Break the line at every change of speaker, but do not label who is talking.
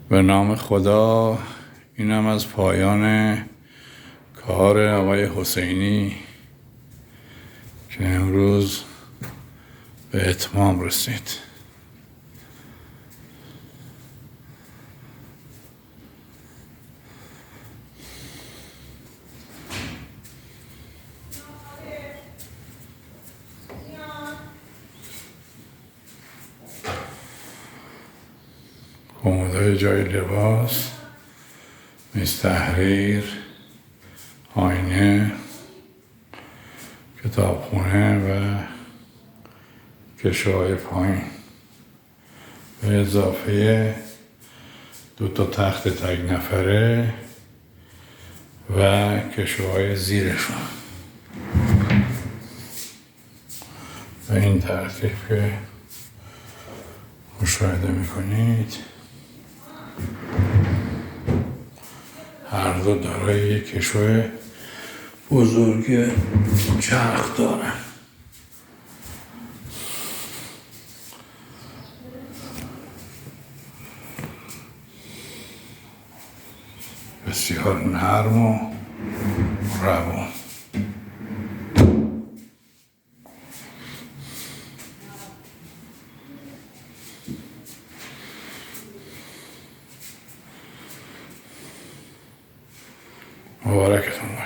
به نام خدا. اینم از پایان کار آقای حسینی که امروز به اتمام رسید. کمدای جای لباس، میز تحریر، آینه، کتابخونه و کشوهای پایین به اضافه 2 تخت تک نفره و کشوهای زیرشون. به این ترتیب که مشاهده میکنید هر دو دارای یک کشو بزرگ چرخ دارن. بسیار نرم و روان. مبارکتون.